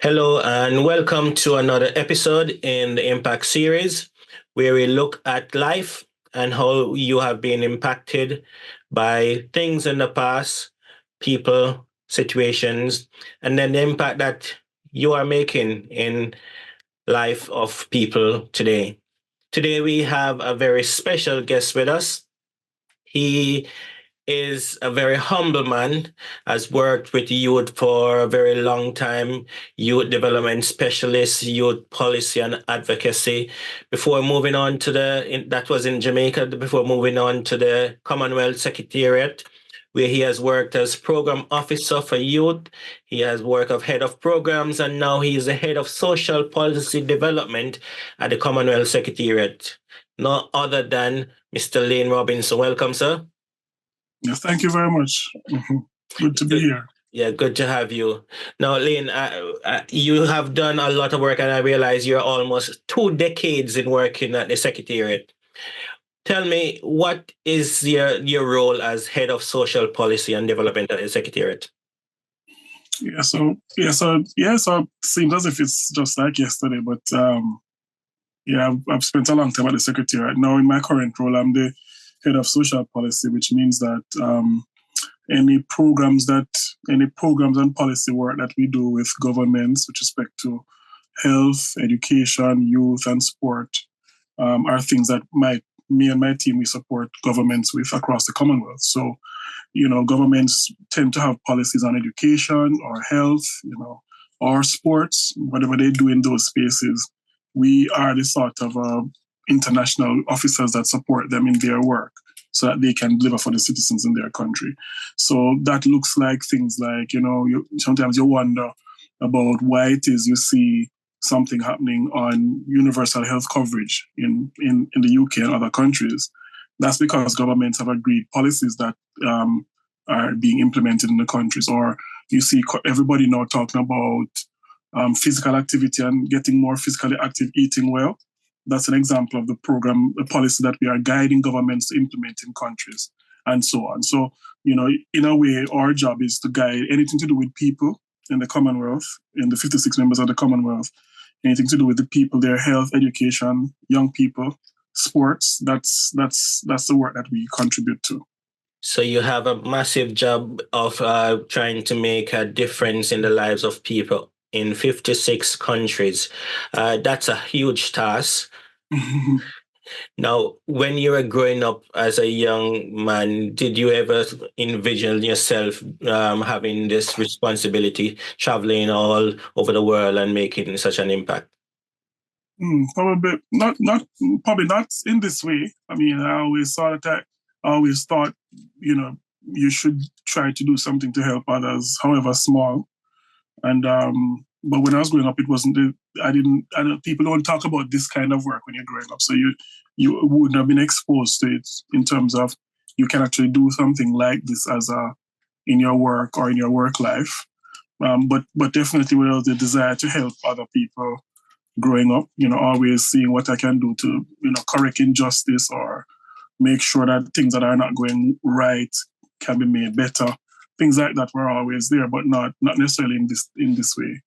Hello, and welcome to another episode in the Impact series, where we look at life and how you have been impacted by things in the past, people, situations, and then the impact that you are making in life of people today. Today we have a very special guest with us. He is a very humble man, has worked with youth for a very long time, youth development specialist, youth policy and advocacy. Before moving on to that was in Jamaica, before moving on to the Commonwealth Secretariat, where he has worked as program officer for youth. He has worked as head of programs, and now he is the head of social policy development at the Commonwealth Secretariat. No other than Mr. Layne Robinson. Welcome, sir. Yeah, thank you very much. Good to be here. Yeah, good to have you. Now, Layne, you have done a lot of work, and I realize you're almost 2 decades in working at the Secretariat. Tell me, what is your role as head of social policy and development at the Secretariat? So it seems as if it's just like yesterday, but I've spent a long time at the Secretariat. Now, in my current role, I'm the head of social policy, which means that any programs and policy work that we do with governments with respect to health, education, youth, and sport are things that me and my team, we support governments with across the Commonwealth. So, governments tend to have policies on education or health, or sports, whatever they do in those spaces. We are the sort of international officers that support them in their work so that they can deliver for the citizens in their country. So that looks like things like, sometimes you wonder about why it is you see something happening on universal health coverage in the UK and other countries. That's because governments have agreed policies that are being implemented in the countries. Or you see everybody now talking about physical activity and getting more physically active, eating well. That's an example of the policy that we are guiding governments to implement in countries and so on. So, in a way, our job is to guide anything to do with people in the Commonwealth, in the 56 members of the Commonwealth, anything to do with the people, their health, education, young people, sports. That's the work that we contribute to. So you have a massive job of trying to make a difference in the lives of people in 56 countries. That's a huge task. Now, when you were growing up as a young man, did you ever envision yourself having this responsibility, traveling all over the world and making such an impact? Probably not in this way. I mean, I always thought, you should try to do something to help others, however small. And but when I was growing up, it wasn't. People don't talk about this kind of work when you're growing up, so you wouldn't have been exposed to it in terms of you can actually do something like this in your work or in your work life. But definitely with the desire to help other people growing up, always seeing what I can do to correct injustice or make sure that things that are not going right can be made better. Things like that were always there, but not necessarily in this way.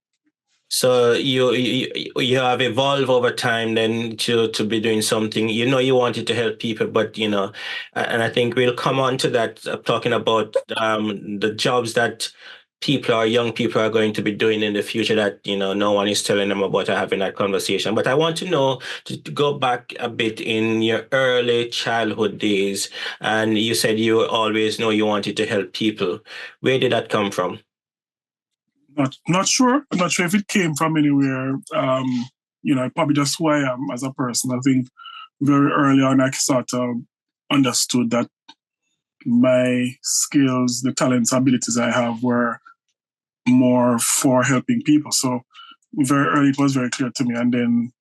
So you have evolved over time then to be doing something. You wanted to help people, but and I think we'll come on to that, talking about the jobs that young people are going to be doing in the future that no one is telling them about or having that conversation. But I want to know, to go back a bit in your early childhood days, and you said you always know you wanted to help people. Where did that come from? Not sure. I'm not sure if it came from anywhere. Probably just who I am as a person. I think very early on I sort of understood that my skills, the talents, abilities I have were more for helping people. So very early it was very clear to me. And then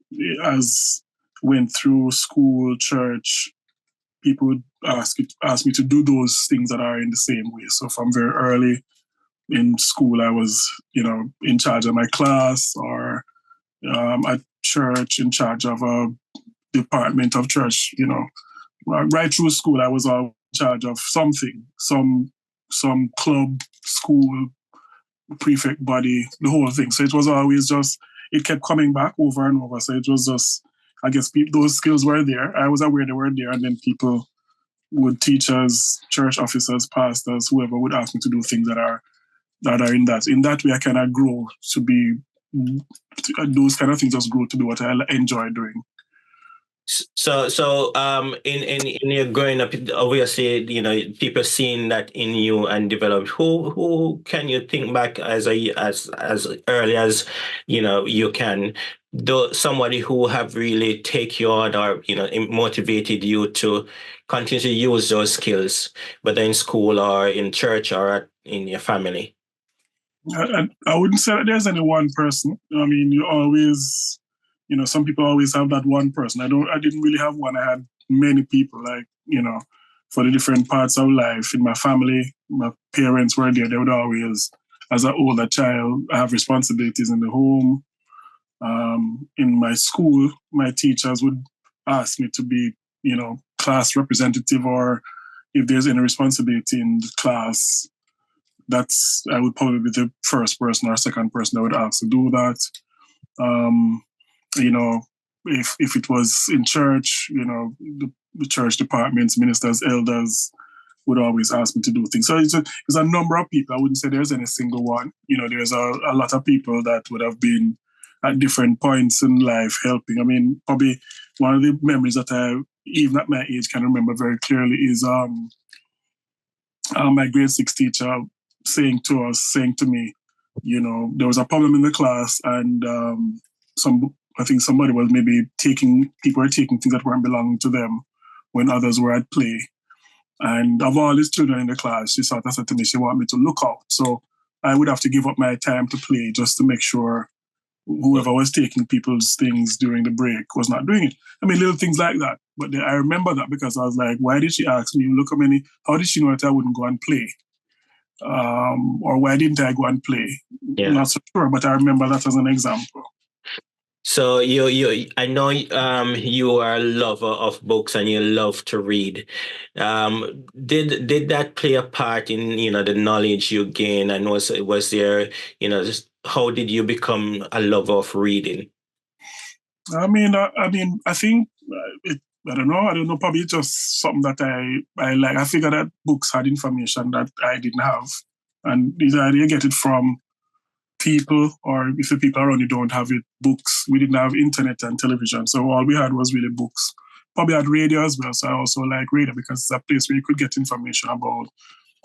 as went through school, church, people would ask me to do those things that are in the same way. So from very early in school, I was, in charge of my class, or at church in charge of a department of church. Right through school, I was all in charge of something, some club, school, prefect body, the whole thing. So it was always just, it kept coming back over and over. So it was just, I guess those skills were there. I was aware they were there, and then people would, teachers, church officers, pastors, whoever would ask me to do things that are in that. In that way, I kind of grow to be, those kind of things just grow to be what I enjoy doing. So in your growing up, obviously, people seeing that in you and develop. Who can you think back as early as you can, somebody who have really take you on, or motivated you to continue to use those skills, whether in school or in church or in your family? I wouldn't say that there's any one person. I mean, you always, some people always have that one person. I didn't really have one. I had many people, like, for the different parts of life. In my family, my parents were there. They would always, as an older child, I have responsibilities in the home. In my school, my teachers would ask me to be, class representative, or if there's any responsibility in the class, I would probably be the first person or second person that would ask to do that. If it was in church, the church departments, ministers, elders would always ask me to do things. So it's a number of people. I wouldn't say there's any single one. There's a lot of people that would have been at different points in life helping. I mean, probably one of the memories that I, even at my age, can remember very clearly is my grade 6 teacher saying to me, there was a problem in the class, and I think somebody was maybe people were taking things that weren't belonging to them when others were at play. And of all the children in the class, she said to me, she wanted me to look out. So I would have to give up my time to play just to make sure whoever was taking people's things during the break was not doing it. I mean, little things like that. But I remember that because I was like, why did she ask me? How did she know that I wouldn't go and play? Or why didn't I go and play? Yeah. I'm not so sure, but I remember that as an example. So I know you are a lover of books and you love to read. Did that play a part in the knowledge you gain, and was there just how did you become a lover of reading? I think I don't know. Probably just something that I like. I figured that books had information that I didn't have, and either you get it from people, or if the people around you don't have it, books. We didn't have internet and television, so all we had was really books. Probably had radio as well, so I also like radio because it's a place where you could get information about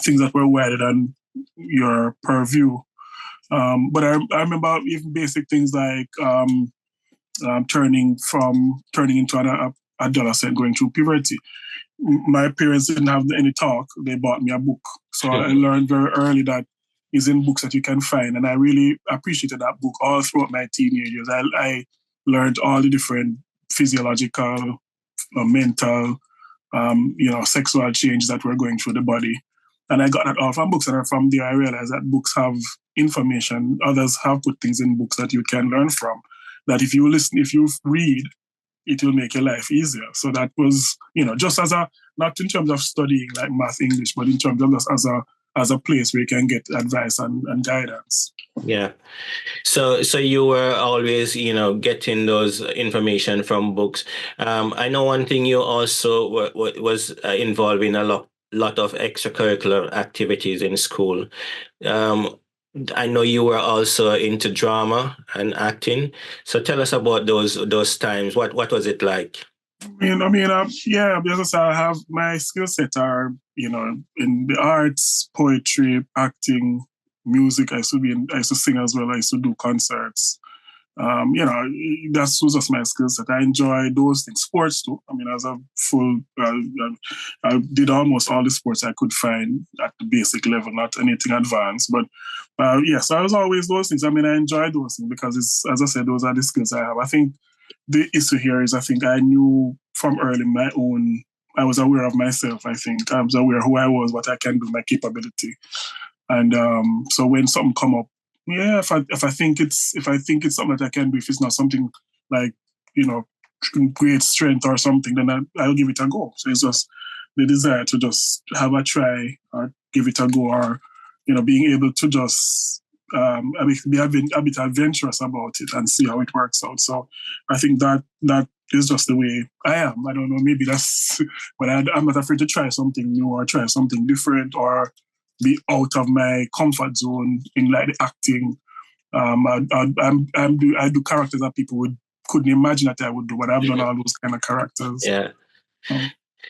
things that were wider than your purview. But I remember even basic things like turning into an adolescent, going through puberty. My parents didn't have any talk. They bought me a book. So I learned very early that is in books that you can find. And I really appreciated that book all throughout my teenage years. I learned all the different physiological, mental, sexual changes that were going through the body. And I got that all from books. And from there, I realized that books have information. Others have put things in books that you can learn from. That if you read, it will make your life easier. So that was, just not in terms of studying like math, English, but in terms of just as a place where you can get advice and guidance. Yeah. So you were always, getting those information from books. I know one thing, you also was involved in a lot of extracurricular activities in school. I know you were also into drama and acting. So tell us about those times. What was it like? Yeah, because I have my skill set are, in the arts, poetry, acting, music. I used to sing as well. I used to do concerts. That was just my skill set. I enjoy those things. Sports too. As a full, I did almost all the sports I could find at the basic level, not anything advanced. But so I was always those things. I enjoy those things because it's, as I said, those are the skills I have. I think the issue here is I think I knew from early I was aware of myself. I think I was aware of who I was, what I can do, my capability. And so when something come up, if I think it's something that I can do, if it's not something like, great strength or something, then I'll give it a go. So it's just the desire to just have a try or give it a go, or, being able to just be a bit adventurous about it and see how it works out. So I think that is just the way I am. I don't know, maybe that's, but I'm not afraid to try something new or try something different or be out of my comfort zone in like the acting. I do characters that people couldn't imagine that I would do, but I've done all those kind of characters. Yeah.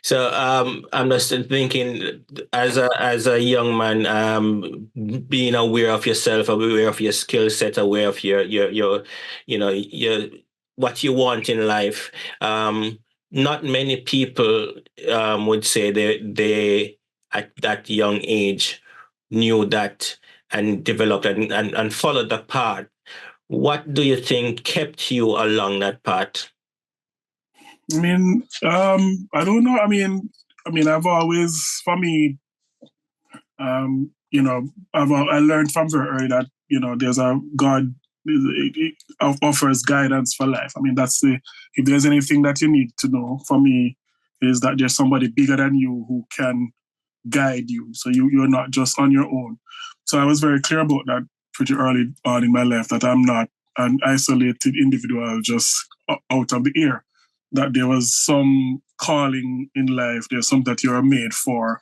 So I'm just thinking, as a young man, being aware of yourself, aware of your skill set, aware of your what you want in life. Not many people would say they at that young age knew that and developed and followed the path. What do you think kept you along that path? I mean, I don't know. I mean, I've always, for me, I learned from very early that there's a God offers guidance for life. I mean, if there's anything that you need to know, for me, is that there's somebody bigger than you who can guide you. So you're not just on your own. So I was very clear about that pretty early on in my life, that I'm not an isolated individual just out of the air, that there was some calling in life. There's something that you're made for,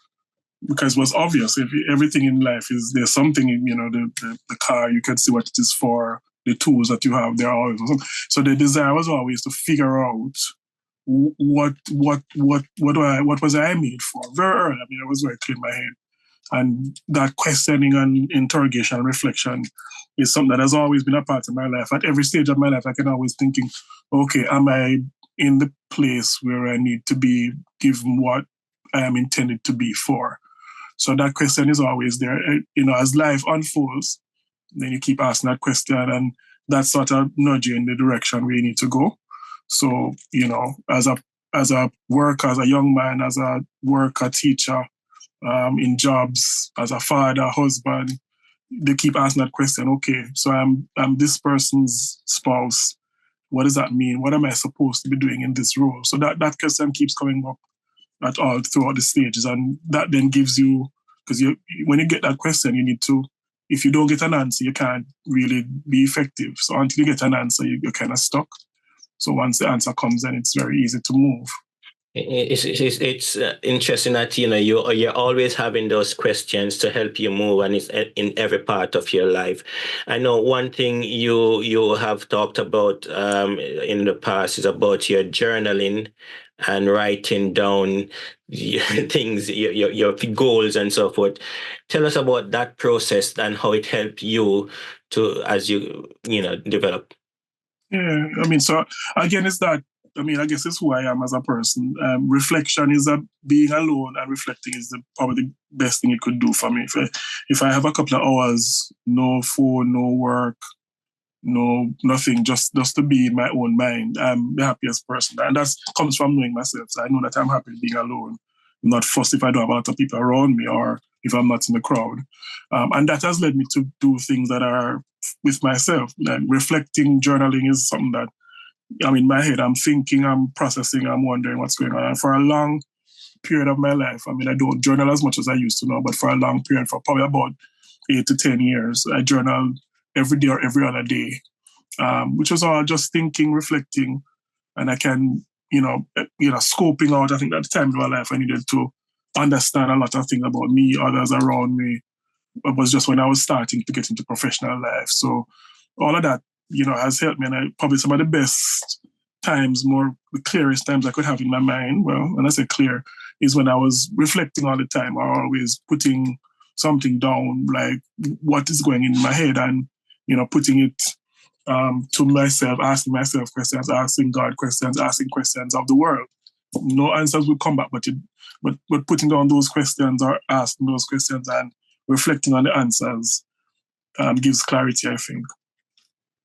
because it was obvious. If everything in life there's something in, the car, you can see what it is for, the tools that you have, there always. So the desire was always to figure out what was I made for very early. I mean, I was very clear in my head. And that questioning and interrogation and reflection is something that has always been a part of my life. At every stage of my life, I can always thinking, okay, am I in the place where I need to be, given what I am intended to be for? So that question is always there. As life unfolds, then you keep asking that question, and that sort of nudge you in the direction where you need to go. So, as a worker, as a young man, as a worker, teacher, in jobs, as a father, husband, they keep asking that question. Okay, so I'm this person's spouse. What does that mean? What am I supposed to be doing in this role? So that question keeps coming up at all throughout the stages, and that then gives you, because when you get that question, you need to. If you don't get an answer, you can't really be effective. So until you get an answer, you're kind of stuck. So once the answer comes, then it's very easy to move. It's interesting that you're always having those questions to help you move, and it's in every part of your life. I know one thing you have talked about in the past is about your journaling and writing down things, your goals and so forth. Tell us about that process and how it helped you as you develop. Yeah, I mean, so again, it's that. I mean, I guess it's who I am as a person. Reflection is being alone, and reflecting is probably the best thing it could do for me. If I have a couple of hours, no phone, no work, no nothing, just to be in my own mind, I'm the happiest person. And that comes from knowing myself. So I know that I'm happy being alone. I'm not fussed if I don't have a lot of people around me or if I'm not in the crowd. And that has led me to do things that are with myself. Like reflecting, journaling is something that I'm in my head. I'm thinking, I'm processing, I'm wondering what's going on. And for a long period of my life, I mean, I don't journal as much as I used to now, but for a long period, for probably about 8 to 10 years, I journaled every day or every other day, which was all just thinking, reflecting, and I can, scoping out. I think at the time in my life, I needed to understand a lot of things about me, others around me. It was just when I was starting to get into professional life. So all of that, has helped me. And probably some of the best times, the clearest times I could have in my mind, well, when I say clear, is when I was reflecting all the time, or always putting something down, like what is going in my head, and, putting it to myself, asking myself questions, asking God questions, asking questions of the world. No answers will come back, but putting down those questions or asking those questions and reflecting on the answers gives clarity, I think.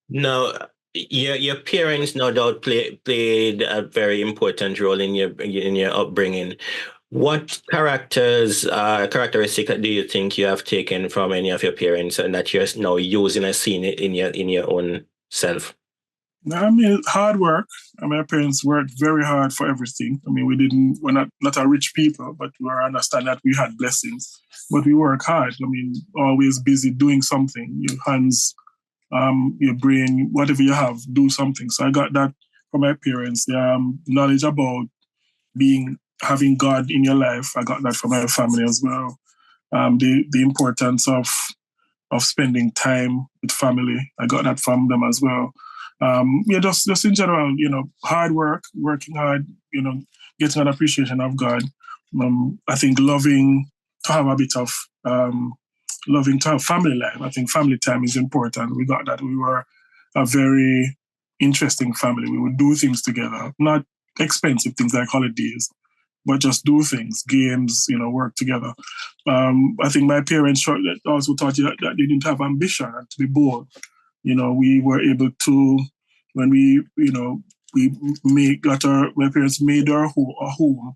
Now, your parents no doubt played a very important role in your upbringing. What characteristic do you think you have taken from any of your parents and that you're now using and seeing it in your own self? I mean, hard work. I mean, my parents worked very hard for everything. I mean, we're not a rich people, but we understand that we had blessings. But we work hard. I mean, always busy doing something. Your hands, your brain, whatever you have, do something. So I got that from my parents. Knowledge about having God in your life. I got that from my family as well. The importance of spending time with family. I got that from them as well. Just in general, hard work, working hard, getting an appreciation of God. I think loving to have a bit of loving to have family life. I think family time is important. We got that. We were a very interesting family. We would do things together, not expensive things like holidays, but just do things, games, work together. I think my parents also taught you that they didn't have ambition and to be bold. We were able to, when my parents made a home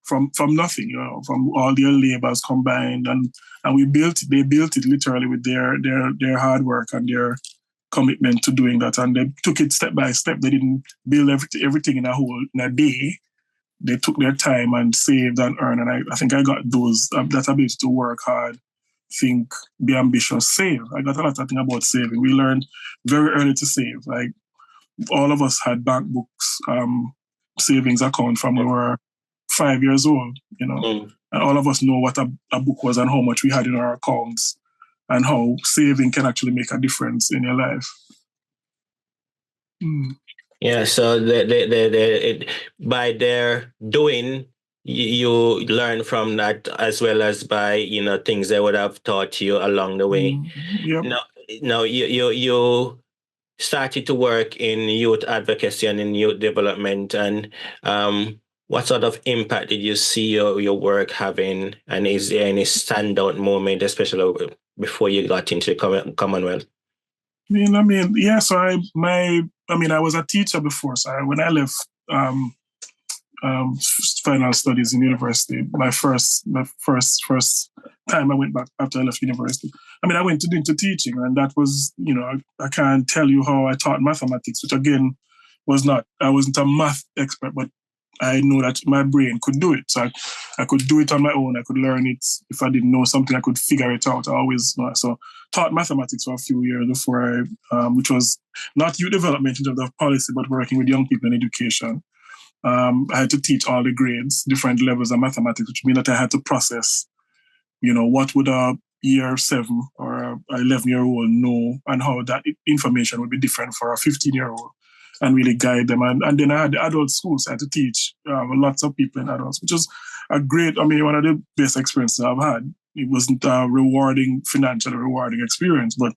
from nothing, from all their labors combined, and they built it literally with their hard work and their commitment to doing that, and they took it step by step. They didn't build everything in a day. They took their time and saved and earned, and I think I got that ability to work hard, think, be ambitious, save. I got a lot of things about saving. We learned very early to save. Like all of us had bank books, savings account from when we were 5 years old, and all of us know what a book was and how much we had in our accounts and how saving can actually make a difference in your life. Yeah, so by their doing, you learn from that as well as by things they would have taught you along the way. Yep. Now you started to work in youth advocacy and in youth development, and what sort of impact did you see your work having, and is there any standout moment, especially before you got into the Commonwealth? I mean, yeah. So I was a teacher before. So when I left final studies in university, my first time I went back after I left university, I went into teaching, and that was, I can't tell you how I taught mathematics, which again I wasn't a math expert, but I know that my brain could do it. So I could do it on my own. I could learn it. If I didn't know something, I could figure it out. I always know. So taught mathematics for a few years before which was not youth development in terms of policy, but working with young people in education. I had to teach all the grades, different levels of mathematics, which means that I had to process, what would a year 7 or a 11-year-old know, and how that information would be different for a 15-year-old, and really guide them. And then I had the adult schools. So I had to teach lots of people in adults, which was one of the best experiences I've had. It wasn't a financially rewarding experience, but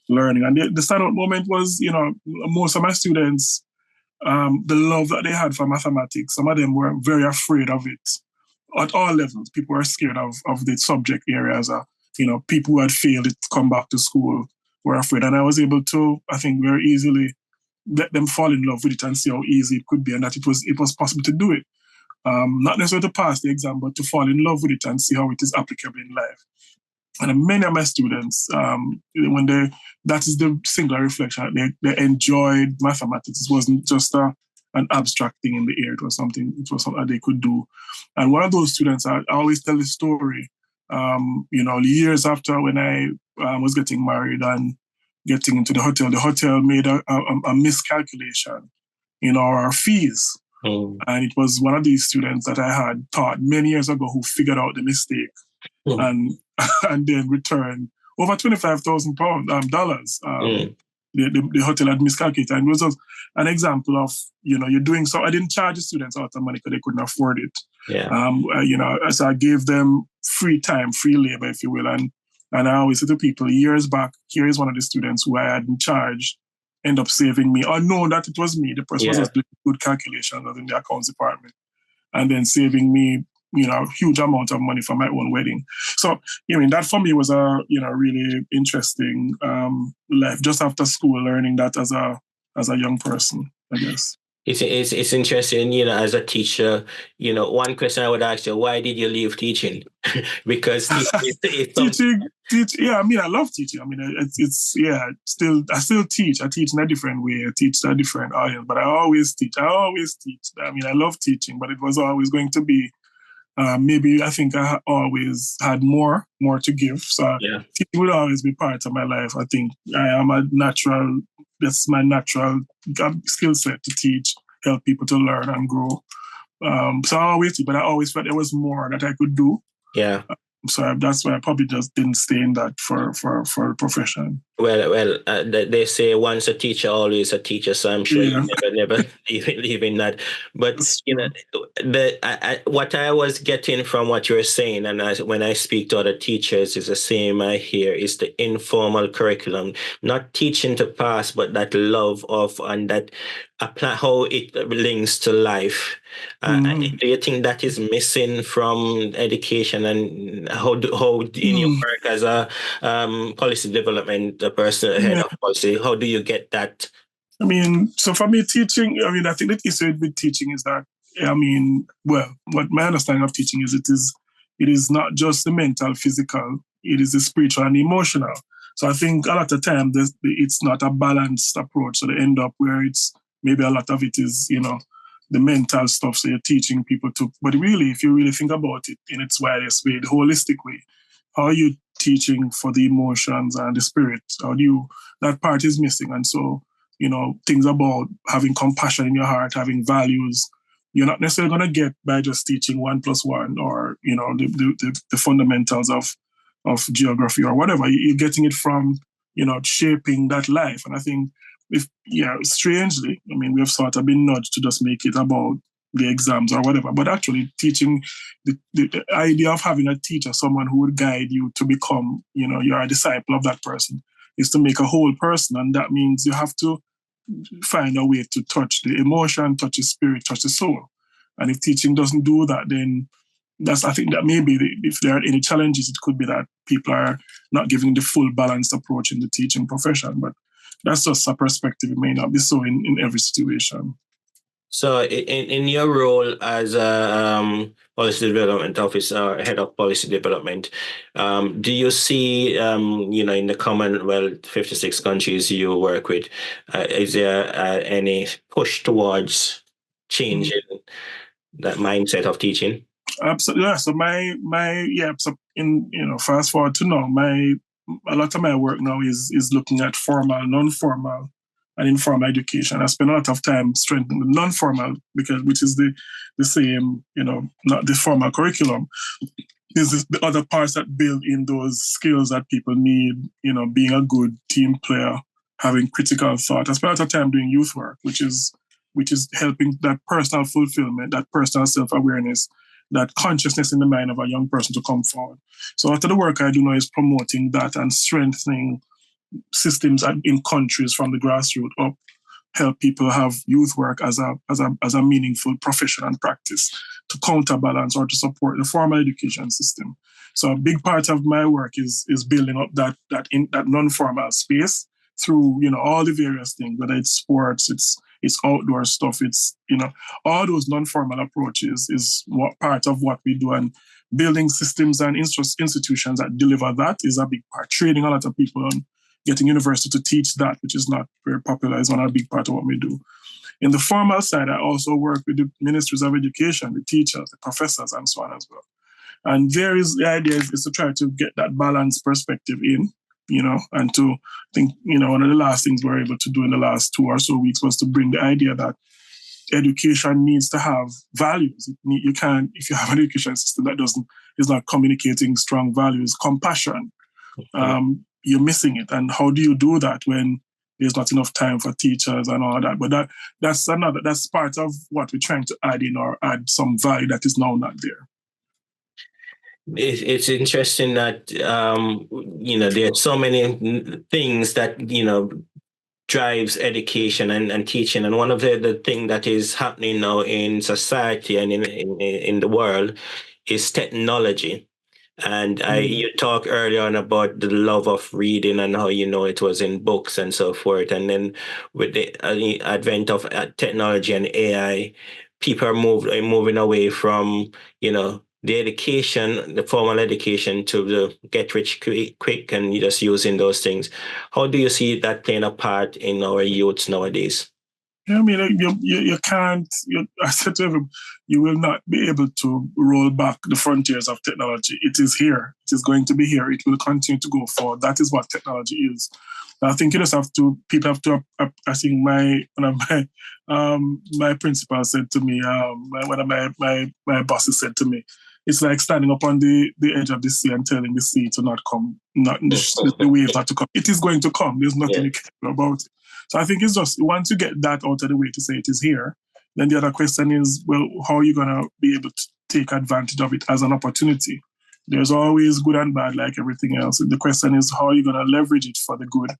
learning. And the standout moment was, most of my students, the love that they had for mathematics. Some of them were very afraid of it at all levels. People were scared of the subject areas. People who had failed it to come back to school were afraid. And I was able to, I think, very easily let them fall in love with it and see how easy it could be, and that it was possible to do it. Not necessarily to pass the exam, but to fall in love with it and see how it is applicable in life. And many of my students, that is the singular reflection, they enjoyed mathematics. It wasn't just an abstract thing in the air. It was something they could do. And one of those students, I always tell the story, years after when I was getting married and getting into the hotel made a miscalculation in our fees. And it was one of these students that I had taught many years ago who figured out the mistake and then returned over $25,000. The hotel had miscalculated, and it was just an example of you're doing so. I didn't charge the students out of money because they couldn't afford it. So I gave them free time, free labor, if you will, and I always say to people, years back, here is one of the students who I hadn't charged, end up saving me, or know that it was me. The person was just doing good calculations in the accounts department, and then saving me, a huge amount of money for my own wedding. So, that for me was a, really interesting life just after school, learning that as a young person, I guess. It's interesting, as a teacher, one question I would ask you, why did you leave teaching? Because teaching is something. Yeah, I mean, I love teaching. I mean, I still teach. I teach in a different way. I teach to a different audience, but I always teach. I mean, I love teaching, but it was always going to be, maybe I think I always had more to give. So Yeah. teaching will always be part of my life. I think that's my natural skill set to teach, help people to learn and grow. So I always teach, but I always felt there was more that I could do. Yeah. So that's why I probably just didn't stay in that for a profession. Well, they say once a teacher, always a teacher. So I'm sure Yeah, you never leave in that. But that's true. what I was getting from what you're saying, and when I speak to other teachers, is the same I hear, is the informal curriculum, not teaching to pass, but that love of and that apply how it links to life. Mm. Do you think that is missing from education, and how in your Mm. work as a policy development person, head Yeah, of policy, how do you get that? I mean, so for me, teaching. I mean, I think the issue with teaching is that, I mean, well, what my understanding of teaching is, it is not just the mental, physical. It is the spiritual and emotional. So I think a lot of time it's not a balanced approach. So they end up where it's maybe a lot of it is, the mental stuff. So you're teaching people to, but really, if you really think about it in its widest way, the holistic way, how are you teaching for the emotions and the spirit? How do you, that part is missing. And so, things about having compassion in your heart, having values, you're not necessarily going to get by just teaching 1+1 or, the fundamentals of geography or whatever. You're getting it from, shaping that life. And I think strangely, I mean, we have sort of been nudged to just make it about the exams or whatever, but actually teaching, the idea of having a teacher, someone who would guide you to become, you're a disciple of that person, is to make a whole person. And that means you have to find a way to touch the emotion, touch the spirit, touch the soul. And if teaching doesn't do that, then I think that maybe if there are any challenges, it could be that people are not giving the full balanced approach in the teaching profession. But that's just a perspective. It may not be so in every situation. So, in your role as a policy development officer, head of policy development, do you see, in the Commonwealth 56 countries you work with, is there any push towards changing that mindset of teaching? Absolutely. Yeah. So so in, fast forward to now, a lot of my work now is looking at formal, non-formal, and informal education. I spend a lot of time strengthening the non-formal, which is the same, not the formal curriculum. Is the other parts that build in those skills that people need, being a good team player, having critical thought. I spend a lot of time doing youth work, which is helping that personal fulfillment, that personal self-awareness, that consciousness in the mind of a young person to come forward. So after the work I do now is promoting that and strengthening systems in countries from the grassroots up, help people have youth work as a meaningful profession and practice to counterbalance or to support the formal education system. So a big part of my work is building up that non-formal space through all the various things, whether it's sports, it's outdoor stuff, it's all those non-formal approaches is what part of what we do, and building systems and institutions that deliver that is a big part. Training a lot of people on getting university to teach that, which is not very popular, is one a big part of what we do. In the formal side, I also work with the ministries of education, the teachers, the professors, and so on as well. And the idea is to try to get that balanced perspective in, and to think, one of the last things we were able to do in the last 2 or so weeks was to bring the idea that education needs to have values. You can't, if you have an education system that is not communicating strong values, compassion, you're missing it. And how do you do that when there's not enough time for teachers and all that? But that's part of what we're trying to add in, or add some value that is now not there. It's interesting that there are so many things that drives education and teaching, and one of the thing that is happening now in society and in the world is technology. And you talked earlier on about the love of reading and how it was in books and so forth. And then with the advent of technology and AI, people are moving away from the education, the formal education, to the get rich quick, and you just using those things. How do you see that playing a part in our youths nowadays? Yeah, I mean, you can't, I said to him, you will not be able to roll back the frontiers of technology. It is here. It is going to be here. It will continue to go forward. That is what technology is. I think you just have to, people have to, I think one of my principals said to me, one of my bosses said to me, it's like standing up on the edge of the sea and telling the sea to not come, not the waves not to come. It is going to come. There's nothing you can do about it. So I think it's just once you get that out of the way to say it is here, then the other question is, well, how are you going to be able to take advantage of it as an opportunity? There's always good and bad, like everything else. The question is, how are you going to leverage it for the good?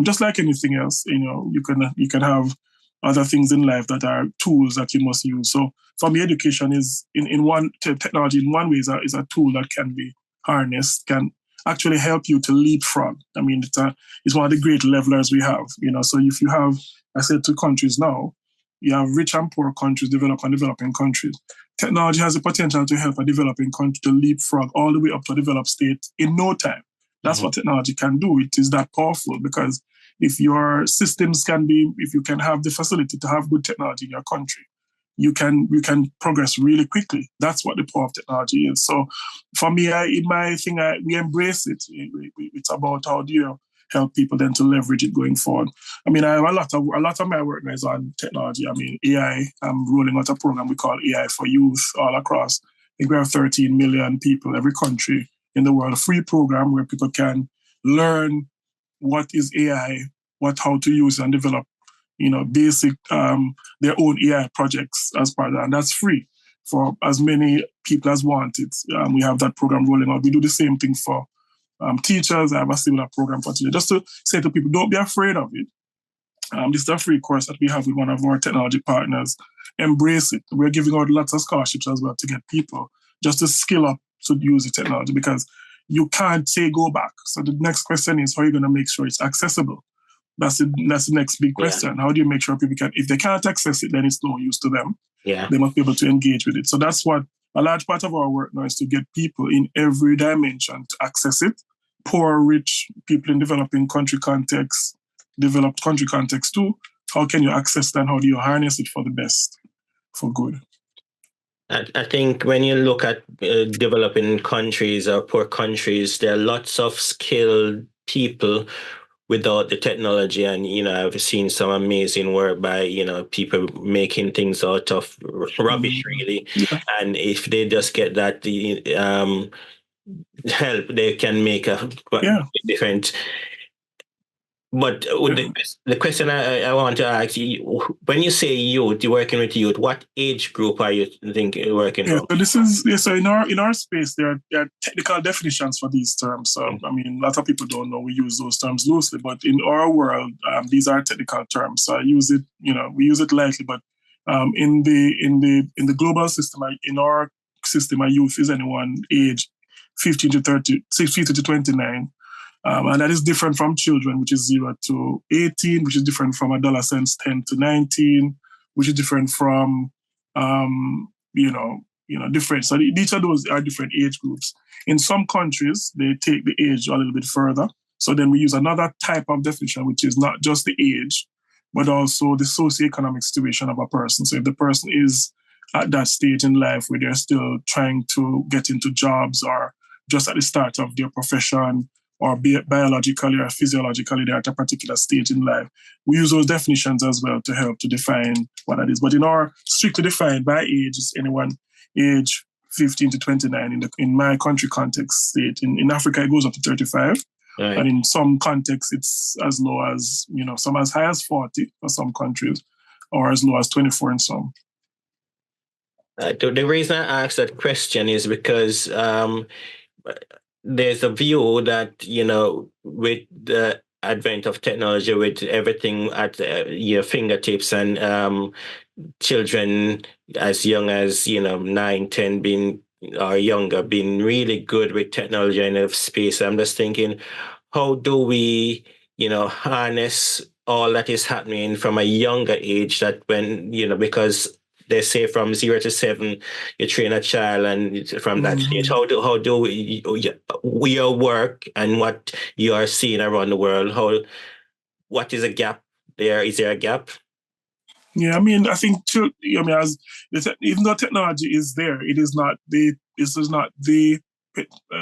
Just like anything else, you can have other things in life that are tools that you must use. So for me, education is in one technology in one way is a tool that can be harnessed, can actually help you to leapfrog. I mean, it's one of the great levelers we have. So if you have, I said, two countries now, you have rich and poor countries, developed and developing countries. Technology has the potential to help a developing country to leapfrog all the way up to a developed state in no time. That's what technology can do. It is that powerful because if your systems if you can have the facility to have good technology in your country, you can progress really quickly. That's what the power of technology is. So for me, we embrace it. It's about how do you help people then to leverage it going forward. I mean, I have a lot of my work is on technology. I mean, AI. I'm rolling out a program we call AI for Youth all across. I think we have 13 million people, every country in the world, a free program where people can learn what is AI, how to use and develop, basic their own AI projects as part of that, and that's free for as many people as want it. We have that program rolling out. We do the same thing for teachers. I have a similar program for teachers. Just to say to people, don't be afraid of it. This is a free course that we have with one of our technology partners. Embrace it. We're giving out lots of scholarships as well to get people just to skill up to use the technology because you can't say go back. So the next question is, how are you going to make sure it's accessible? That's the next big question. Yeah. How do you make sure people can, if they can't access it, then it's no use to them. Yeah. They must be able to engage with it. So that's what a large part of our work now is, to get people in every dimension to access it. Poor, rich, people in developing country context, developed country context too. How can you access that? How do you harness it for the best, for good? I think when you look at developing countries or poor countries, there are lots of skilled people without the technology. And, I've seen some amazing work by, people making things out of rubbish, really. Yeah. And if they just get that help, they can make a difference. But the question I want to ask you, when you say youth, you're working with youth, what age group are you working from? So this is so in our space, there are technical definitions for these terms. So I mean, a lot of people don't know we use those terms loosely, but in our world, these are technical terms. So I use it, we use it lightly, but in the global system, in our system, a youth is anyone age 15 to 29. And that is different from children, which is 0 to 18, which is different from adolescents 10 to 19, which is different from, different. So each of those are different age groups. In some countries, they take the age a little bit further. So then we use another type of definition, which is not just the age, but also the socioeconomic situation of a person. So if the person is at that stage in life where they're still trying to get into jobs, or just at the start of their profession, or biologically or physiologically they're at a particular stage in life, we use those definitions as well to help to define what that is. But in our strictly defined by age, is anyone age 15 to 29 in my country context state. In Africa, it goes up to 35. Right. And in some contexts, it's as low as, some as high as 40 for some countries, or as low as 24 in some. The reason I asked that question is because there's a view that, with the advent of technology, with everything at your fingertips, and children as young as 9, 10 being or younger been really good with technology in the space. I'm just thinking, how do we, harness all that is happening from a younger age that when, because they say from 0 to 7, you train a child, and from that stage, how do your work and what you are seeing around the world, what is a gap there? Is there a gap? Yeah, I mean, I think as even though technology is there, it is not the. This is not the.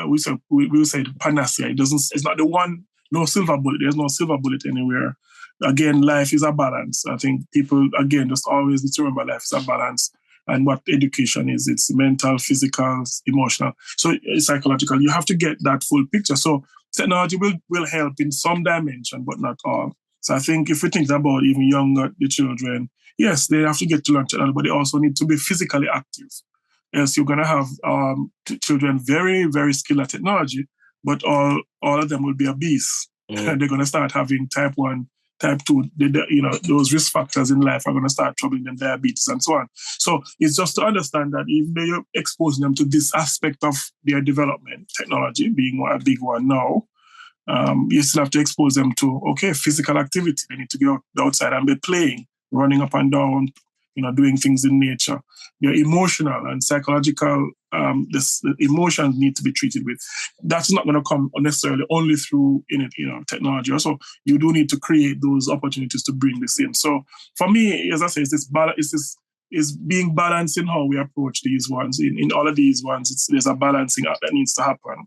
We will say the panacea. It doesn't. It's not the one. No silver bullet. There's no silver bullet anywhere. Again, life is a balance. I think people again just always need to remember life is a balance. And what education is, it's mental, physical, emotional, so psychological. You have to get that full picture. So technology will help in some dimension, but not all. So I think if we think about even younger the children, yes, they have to get to learn technology, but they also need to be physically active. Else you're going to have children very, very skilled at technology, but all of them will be obese. They're going to start having type 1, type 2, those risk factors in life are going to start troubling them, diabetes and so on. So it's just to understand that even though you're exposing them to this aspect of their development, technology being a big one now, you still have to expose them to, physical activity. They need to go outside and be playing, running up and down, doing things in nature. Your emotional and psychological, the emotions need to be treated with. That's not going to come necessarily only through technology. Also, you do need to create those opportunities to bring this in. So for me, as I say, is being balanced in how we approach these ones. In all of these ones, there's a balancing act that needs to happen.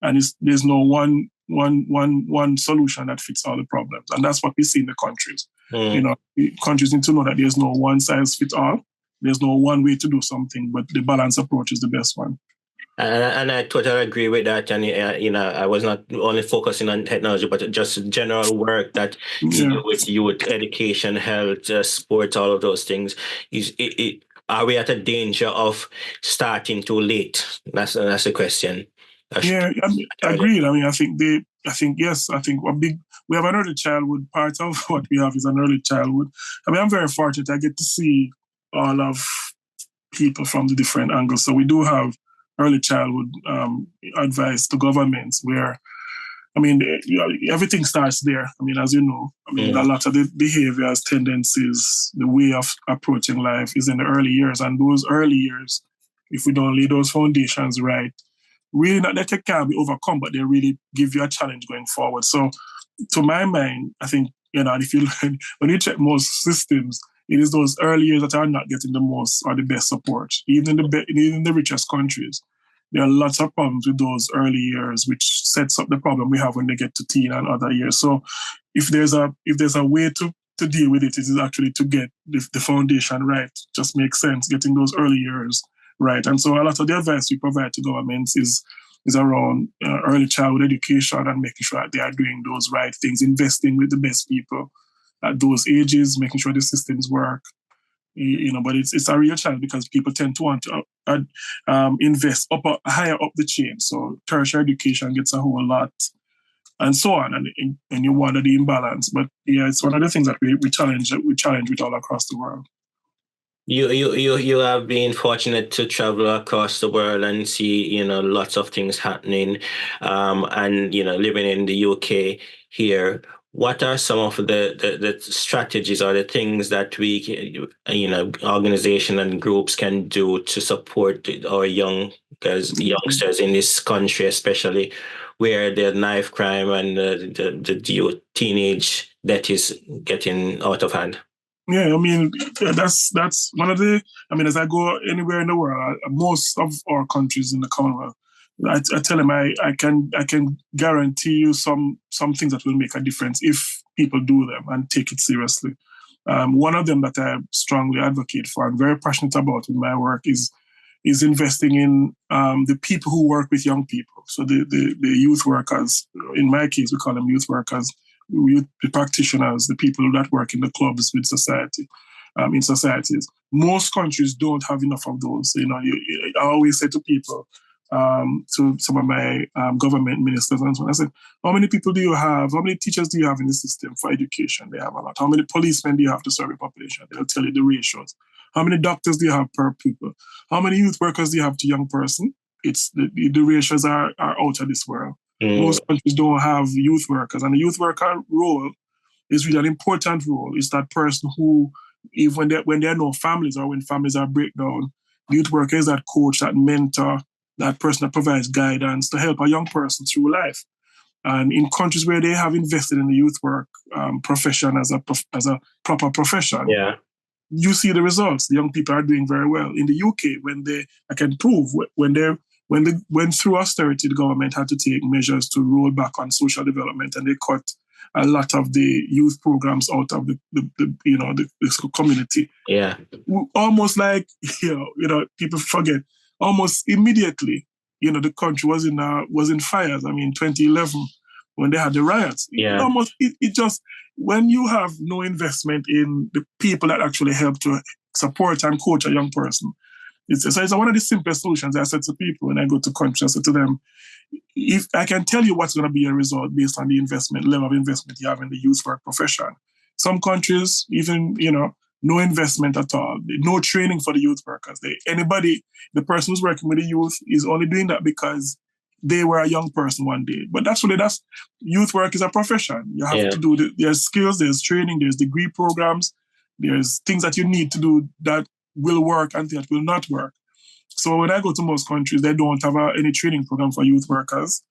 And there's no one solution that fits all the problems. And that's what we see in the countries. Countries need to know that there's no one size fits all. There's no one way to do something, but the balanced approach is the best one. And I totally agree with that. And, I was not only focusing on technology, but just general work that you do with youth, education, health, sports, all of those things. Are we at a danger of starting too late? That's the question. Yeah, agreed. I mean, I think yes. I think we have an early childhood. Part of what we have is an early childhood. I mean, I'm very fortunate. I get to see all of people from the different angles. So we do have early childhood advice to governments where, I mean, everything starts there. I mean, as you know, a lot of the behaviors, tendencies, the way of approaching life is in the early years. And those early years, if we don't lay those foundations right, really not that they can be overcome, but they really give you a challenge going forward. So to my mind, I think, and if you learn, when you check most systems, it is those early years that are not getting the most or the best support. Even in the richest countries, there are lots of problems with those early years, which sets up the problem we have when they get to teen and other years. So if there's a way to deal with it, it is actually to get the foundation right. Just makes sense, getting those early years right. And so a lot of the advice we provide to governments is around early childhood education and making sure that they are doing those right things, investing with the best people at those ages, making sure the systems work. But it's a real challenge because people tend to want to invest higher up the chain. So tertiary education gets a whole lot, and so on, and you wonder the imbalance. But yeah, it's one of the things that we challenge with all across the world. You have been fortunate to travel across the world and see, lots of things happening, and, living in the UK here. What are some of the strategies or the things that we, organization and groups can do to support our youngsters in this country, especially where the knife crime and the youth teenage that is getting out of hand? Yeah, I mean, that's one of the. I mean, as I go anywhere in the world, most of our countries in the Commonwealth, I tell them I can guarantee you some things that will make a difference if people do them and take it seriously. One of them that I strongly advocate for and very passionate about in my work is investing in the people who work with young people. So the youth workers. In my case, we call them youth workers. The practitioners, the people that work in the clubs with society, in societies. Most countries don't have enough of those. I always say to people, to some of my government ministers and so on, I said, how many people do you have? How many teachers do you have in the system for education? They have a lot. How many policemen do you have to serve the population? They'll tell you the ratios. How many doctors do you have per people? How many youth workers do you have to young person? It's the ratios are out of this world. Most countries don't have youth workers, and the youth worker role is really an important role. It's that person who, even when there are no families or when families are breakdown, the youth worker is that coach, that mentor, that person that provides guidance to help a young person through life. And in countries where they have invested in the youth work profession as a proper profession, you see the results. The young people are doing very well. In the UK, I can prove when through austerity, the government had to take measures to roll back on social development, and they cut a lot of the youth programs out of the community. Yeah, almost like people forget. Almost immediately, the country was in fires. I mean, 2011 when they had the riots. Yeah, it just, when you have no investment in the people that actually help to support and coach a young person. It's one of the simplest solutions I said to people when I go to countries. I said to them, if I can tell you what's going to be a result based on the level of investment you have in the youth work profession. Some countries, even, no investment at all, no training for the youth workers. The person who's working with the youth is only doing that because they were a young person one day. But that's youth work is a profession. You have to do, there's skills, there's training, there's degree programs, there's things that you need to do that will work and things that will not work. So when I go to most countries, they don't have any training program for youth workers.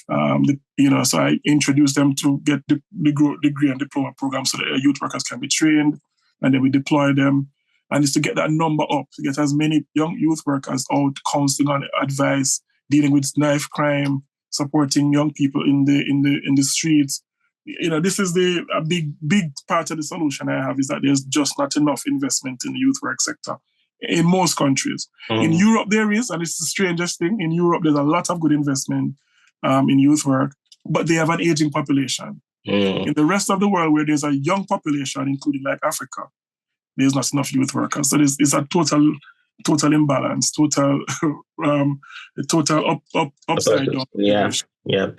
So I introduce them to get the degree and diploma program so that youth workers can be trained, and then we deploy them. And it's to get that number up, to get as many young youth workers out counseling on advice, dealing with knife crime, supporting young people in the streets. This is a big part of the solution I have, is that there's just not enough investment in the youth work sector in most countries. In Europe, there is, and it's the strangest thing. In Europe, there's a lot of good investment in youth work, but they have an aging population. In the rest of the world, where there's a young population, including like Africa, there's not enough youth workers. So it's a total imbalance, total upside down. Yeah.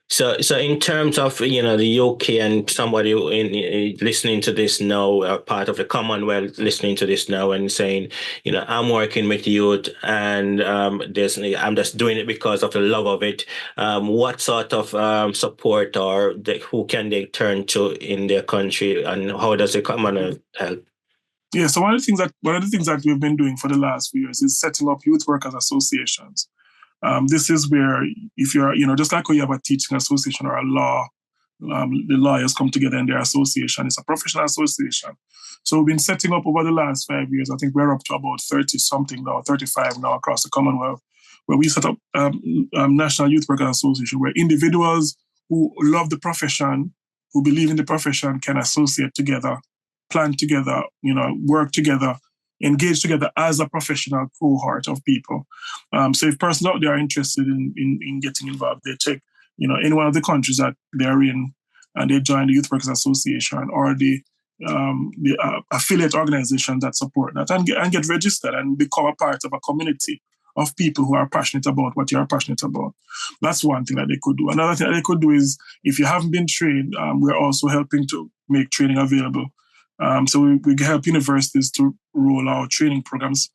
So in terms of the UK and somebody listening to this now, part of the Commonwealth listening to this now and saying, I'm working with youth and I'm just doing it because of the love of it. What sort of support or who can they turn to in their country, and how does the Commonwealth help? Yeah, so one of the things that we've been doing for the last few years is setting up youth workers associations. This is where, if you're, just like when you have a teaching association or a law, the lawyers come together in their association. It's a professional association. So we've been setting up over the last 5 years. I think we're up to about 30 something now, 35 now across the Commonwealth, where we set up National Youth Workers Association, where individuals who love the profession, who believe in the profession, can associate together, plan together, work together, engage together as a professional cohort of people. So if persons out there are interested in getting involved, they check, in one of the countries that they're in, and they join the Youth Workers Association or the affiliate organization that support that, and get registered and become a part of a community of people who are passionate about what you're passionate about. That's one thing that they could do. Another thing that they could do is, if you haven't been trained, we're also helping to make training available. So we help universities to roll out training programs.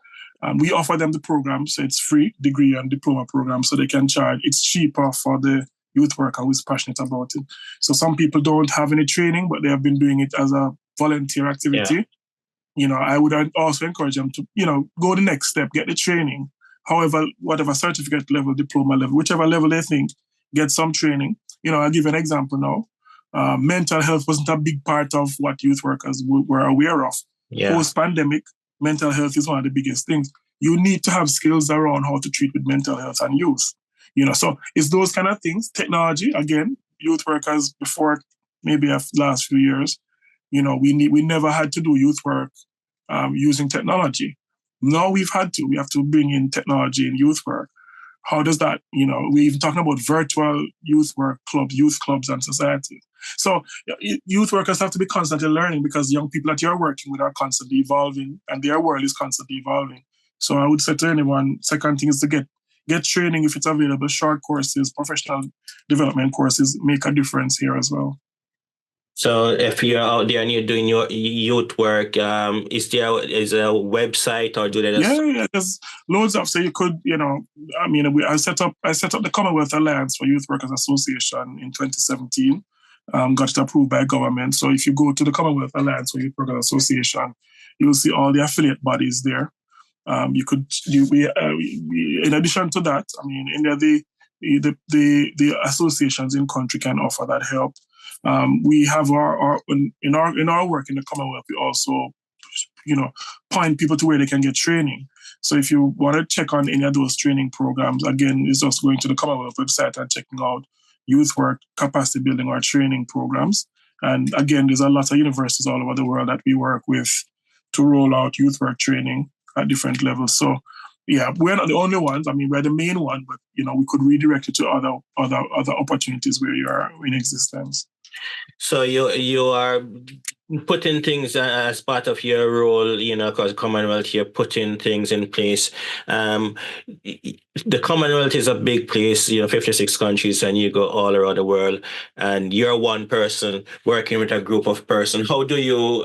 We offer them the program, so it's free, degree and diploma program, so they can charge. It's cheaper for the youth worker who is passionate about it. So some people don't have any training, but they have been doing it as a volunteer activity. Yeah. I would also encourage them to, go the next step, get the training. However, whatever certificate level, diploma level, whichever level they think, get some training. I'll give you an example now. Mental health wasn't a big part of what youth workers were aware of. Yeah. Post-pandemic, mental health is one of the biggest things. You need to have skills around how to treat with mental health and youth. So it's those kind of things. Technology, again, youth workers before maybe the last few years, we never had to do youth work using technology. Now we have to bring in technology in youth work. How does that, we're even talking about virtual youth work clubs, youth clubs and society. So youth workers have to be constantly learning, because young people that you're working with are constantly evolving and their world is constantly evolving. So I would say to anyone, second thing is to get training if it's available. Short courses, professional development courses make a difference here as well. So if you're out there and you're doing your youth work, is there a website or do they just? Yeah, there's loads of. So you could, I mean, I set up the Commonwealth Alliance for Youth Workers Association in 2017. Got it approved by government. So if you go to the Commonwealth Alliance for Youth Workers Association, you'll see all the affiliate bodies there. In addition to that, I mean, in there, the associations in country can offer that help. We have in our work in the Commonwealth, we also, point people to where they can get training. So if you want to check on any of those training programs, again, it's just going to the Commonwealth website and checking out youth work, capacity building, or training programs. And again, there's a lot of universities all over the world that we work with to roll out youth work training at different levels. So yeah, we're not the only ones. I mean, we're the main one, but we could redirect it to other opportunities where you are in existence. So you are putting things as part of your role, because Commonwealth, you're putting things in place. The Commonwealth is a big place, 56 countries, and you go all around the world, and you're one person working with a group of persons. How do you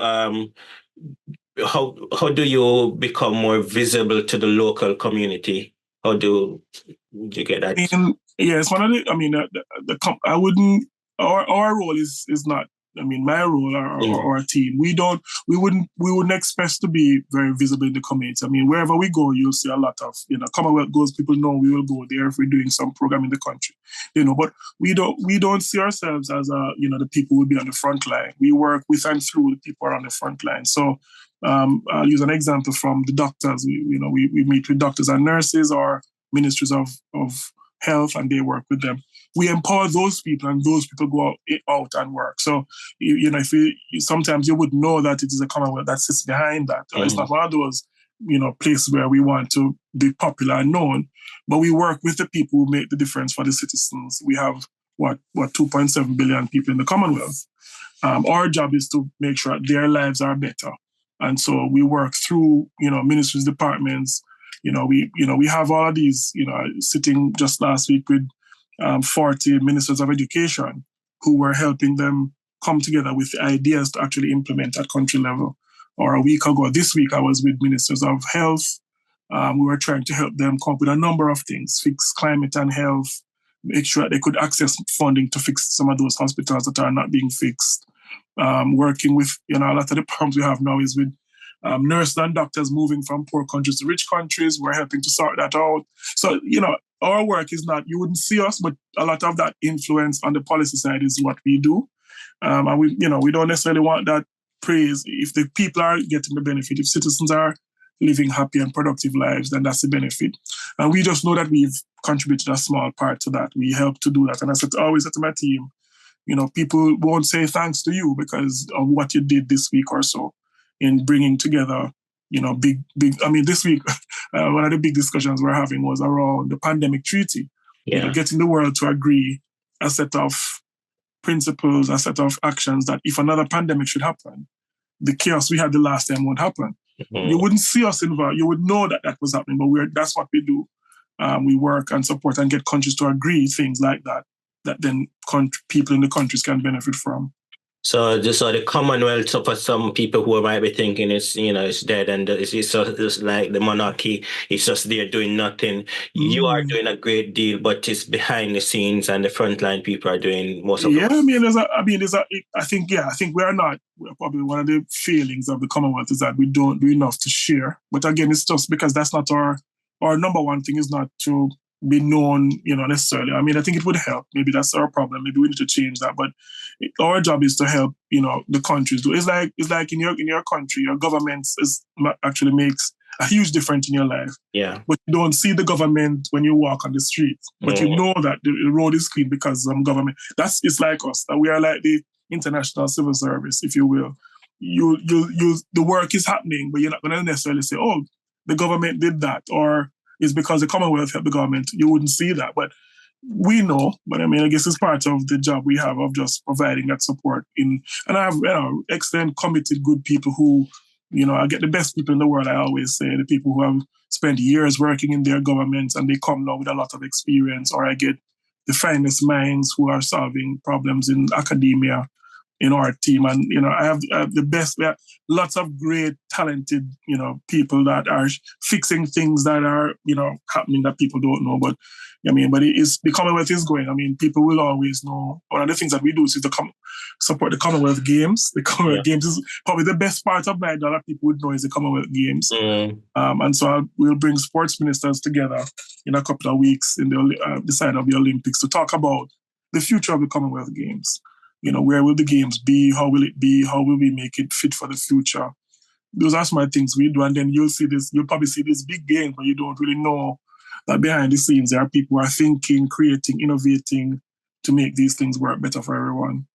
how do you become more visible to the local community? How do you get that? Yeah, it's one of the. I mean, I wouldn't. Our role is not. I mean, my role or our team. We wouldn't expect to be very visible in the community. I mean, wherever we go, you'll see a lot of Commonwealth goes. People know we will go there if we're doing some program in the country. But we don't see ourselves as the people will be on the front line. We work with and through the people are on the front line. So I'll use an example from the doctors. We meet with doctors and nurses or ministries of health, and they work with them. We empower those people, and those people go out and work. So, sometimes you would know that it is a Commonwealth that sits behind that. Mm-hmm. It's not one of those, places where we want to be popular and known, but we work with the people who make the difference for the citizens. We have 2.7 billion people in the Commonwealth. Our job is to make sure their lives are better, and so we work through, ministries, departments. We have all of these. Sitting just last week with 40 ministers of education who were helping them come together with ideas to actually implement at country level. Or a week ago, this week, I was with ministers of health. We were trying to help them come up with a number of things, fix climate and health, make sure that they could access funding to fix some of those hospitals that are not being fixed. Working with, a lot of the problems we have now is with nurses and doctors moving from poor countries to rich countries. We're helping to sort that out. So, our work is not, you wouldn't see us, but a lot of that influence on the policy side is what we do. And we don't necessarily want that praise. If the people are getting the benefit, if citizens are living happy and productive lives, then that's the benefit. And we just know that we've contributed a small part to that. We help to do that. And always said to my team, people won't say thanks to you because of what you did this week or so in bringing together, big. I mean, this week, one of the big discussions we're having was around the pandemic treaty. Yeah. Getting the world to agree a set of principles, a set of actions that if another pandemic should happen, the chaos we had the last time won't happen. Mm-hmm. You wouldn't see us involved. You would know that was happening, but that's what we do. We work and support and get countries to agree things like that then people in the countries can benefit from. So the Commonwealth, so for some people who might be thinking it's dead and it's just like the monarchy, it's just there doing nothing. You are doing a great deal, but it's behind the scenes and the frontline people are doing most of it. Yeah, I think we are not. Probably one of the failings of the Commonwealth is that we don't do enough to share. But again, it's just because that's not our number one thing is not to be known, necessarily. I mean, I think it would help. Maybe that's our problem. Maybe we need to change that. But our job is to help, the countries do. It's like in your country, your government actually makes a huge difference in your life. Yeah. But you don't see the government when you walk on the street. But you know that the road is clean because of government. It's like us. That we are like the international civil service, if you will. You the work is happening, but you're not going to necessarily say, oh, the government did that, or it's because the Commonwealth helped the government. You wouldn't see that, but we know. But I mean, I guess it's part of the job we have of just providing that support. And I have excellent, committed, good people who, I get the best people in the world. I always say the people who have spent years working in their governments and they come now with a lot of experience. Or I get the finest minds who are solving problems in academia. in our team. And, I have the best, we have lots of great, talented, people that are fixing things that are, happening that people don't know. But, but the Commonwealth is going. People will always know. One of the things that we do is to support the Commonwealth Games. The Commonwealth Games is probably the best part of my that people would know is the Commonwealth Games. And so we'll bring sports ministers together in a couple of weeks in the side of the Olympics to talk about the future of the Commonwealth Games. Where will the games be? How will it be? How will we make it fit for the future? Those are some of the things we do. And then you'll probably see this big game, but you don't really know that behind the scenes there are people who are thinking, creating, innovating to make these things work better for everyone.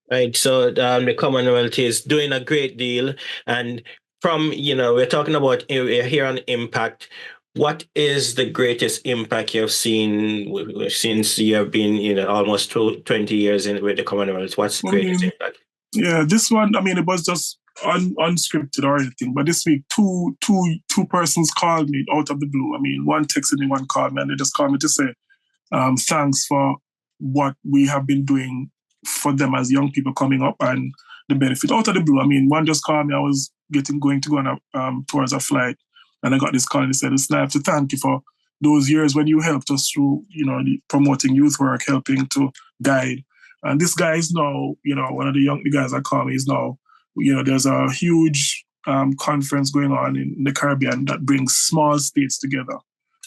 Right. So the Commonwealth is doing a great deal. And from, we're talking about here on impact. What is the greatest impact you've seen since you have been, almost 20 years with the Commonwealth? What's the greatest impact? Yeah, this one, it was just unscripted or anything. But this week, two persons called me out of the blue. One texted me, one called me, and they just called me to say, thanks for what we have been doing for them as young people coming up and the benefit out of the blue. One just called me. I was going to go on towards a flight. And I got this call and he said, "Listen, I have to thank you for those years when you helped us through, promoting youth work, helping to guide." And this guy is now, one of the guys that call me is now, there's a huge conference going on in the Caribbean that brings small states together,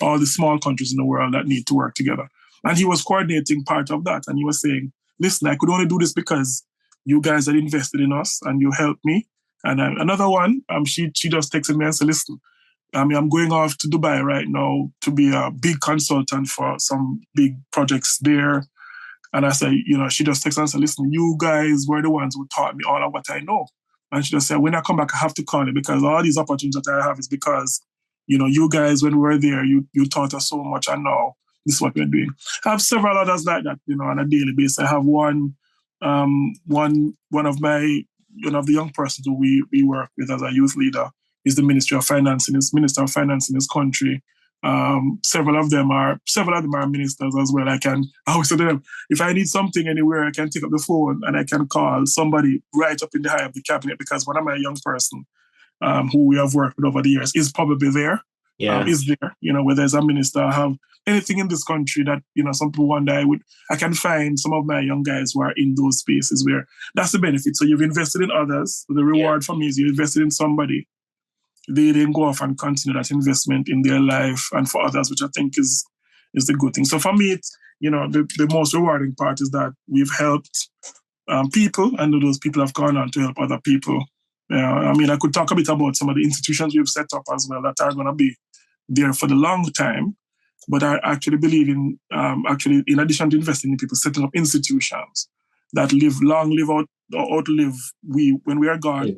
all the small countries in the world that need to work together. And he was coordinating part of that. And he was saying, "Listen, I could only do this because you guys had invested in us and you helped me." And another one, she just texted me and said, "Listen, I'm going off to Dubai right now to be a big consultant for some big projects there." And I said, she just texted and said, "Listen, you guys were the ones who taught me all of what I know." And she just said, "When I come back, I have to call you because all these opportunities that I have is because, you guys, when we were there, you taught us so much and now this is what we're doing." I have several others like that, on a daily basis. I have one of my, of the young persons who we work with as a youth leader is the Minister of Finance in his country. Several of them are ministers as well. I always say to them, if I need something anywhere, I can take up the phone and I can call somebody right up in the high of the cabinet because one of my young person who we have worked with over the years is probably there. Is there, where there's a minister, I have anything in this country that, some people wonder, I can find some of my young guys who are in those spaces where that's the benefit. So you've invested in others. The reward for me is you invested in somebody. They then go off and continue that investment in their life and for others, which I think is the good thing. So for me, it's, the most rewarding part is that we've helped people and those people have gone on to help other people. I could talk a bit about some of the institutions we've set up as well that are going to be there for the long time. But I actually believe in, in addition to investing in people, setting up institutions that outlive when we are gone.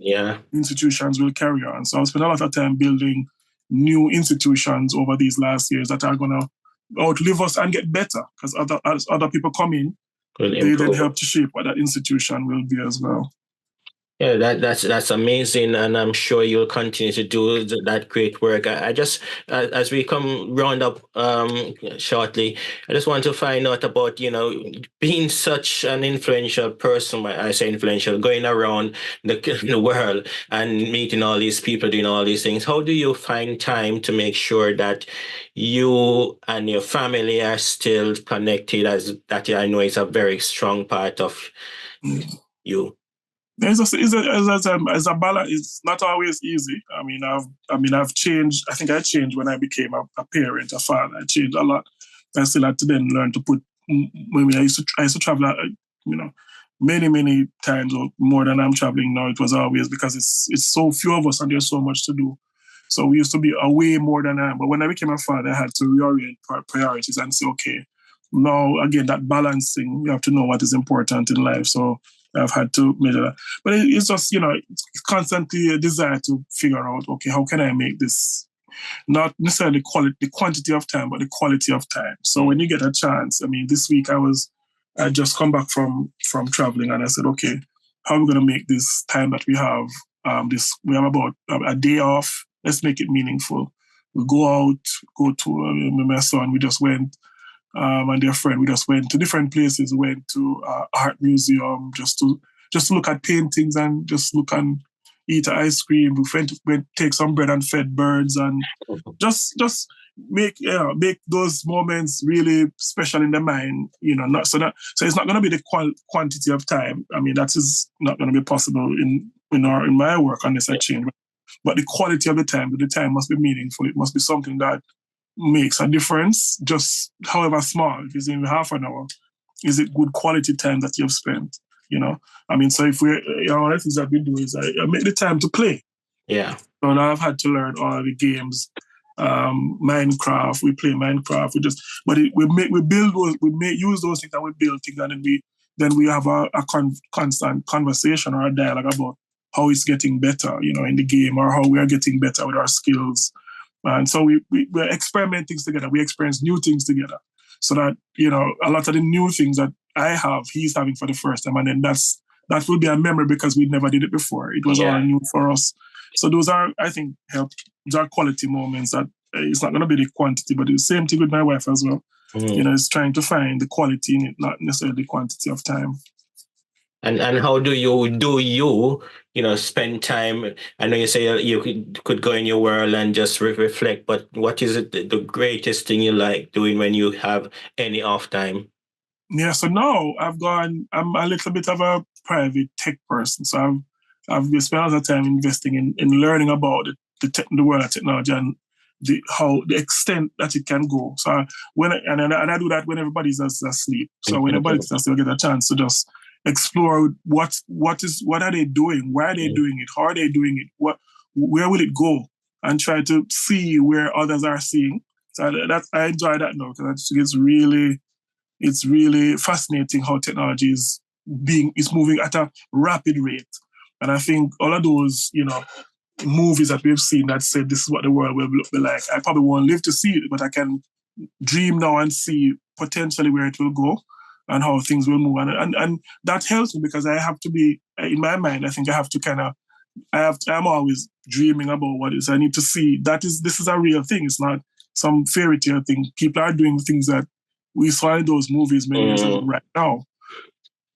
Institutions will carry on. So I've spent a lot of time building new institutions over these last years that are going to outlive us and get better because as other people come in, they then help to shape what that institution will be as well. Yeah, that's amazing, and I'm sure you'll continue to do that great work. I just, as we come round up shortly, I just want to find out about being such an influential person. I say influential, going around the world and meeting all these people, doing all these things. How do you find time to make sure that you and your family are still connected? As that I know is a very strong part of you. As a balance, it's not always easy. I've changed. I think I changed when I became a parent, a father. I changed a lot. I still had to then learn to put. I used to travel, many times or more than I'm traveling now. It was always because it's so few of us and there's so much to do. So we used to be away more than I am. But when I became a father, I had to reorient priorities and say, okay, now again that balancing. You have to know what is important in life. So I've had to measure that. But it's just, it's constantly a desire to figure out, okay, how can I make this not necessarily the quantity of time, but the quality of time. So when you get a chance, this week I just come back from traveling and I said, okay, how are we going to make this time that we have? We have about a day off. Let's make it meaningful. We go to my son. We just went. And their friend, we just went to different places. We went to art museum just to just look at paintings and just look and eat ice cream. We take some bread and fed birds and just make those moments really special in the mind. So it's not going to be the quantity of time. I mean, that is not going to be possible in my work unless I change. But the quality of the time must be meaningful. It must be something that makes a difference, just however small. If it's even half an hour, is it good quality time that you've spent? I mean, so if one of the things that we do is I make the time to play. Yeah. So now I've had to learn all the games. Minecraft, we play Minecraft. Use those things, and we build things, and then we have a constant conversation or a dialogue about how it's getting better, in the game, or how we are getting better with our skills. And so we're experimenting things together. We experience new things together. So that, a lot of the new things that I have, he's having for the first time. And then that will be a memory because we never did it before. It was all new for us. So those are, I think, those are quality moments that it's not going to be the quantity, but it's the same thing with my wife as well. It's trying to find the quality in it, not necessarily the quantity of time. And how do you spend time? I know you say you could go in your world and just reflect, but what is it the greatest thing you like doing when you have any off time? Yeah, so now I'm a little bit of a private tech person. So I've spent a lot of time investing in learning about the world of technology and the extent that it can go. So I do that when everybody's asleep. So when everybody's asleep, I get a chance to just explore what are they doing, why are they doing it, how are they doing it, where will it go, and try to see where others are seeing. So I enjoy that now because it's really fascinating how technology is moving at a rapid rate. And I think all of those, movies that we've seen that said this is what the world will be like, I probably won't live to see it, but I can dream now and see potentially where it will go and how things will move. And that helps me because I have to be, in my mind, I think I have to I'm always dreaming about what is. I need to see this is a real thing. It's not some fairy tale thing. People are doing things that we saw in those movies many years ago right now.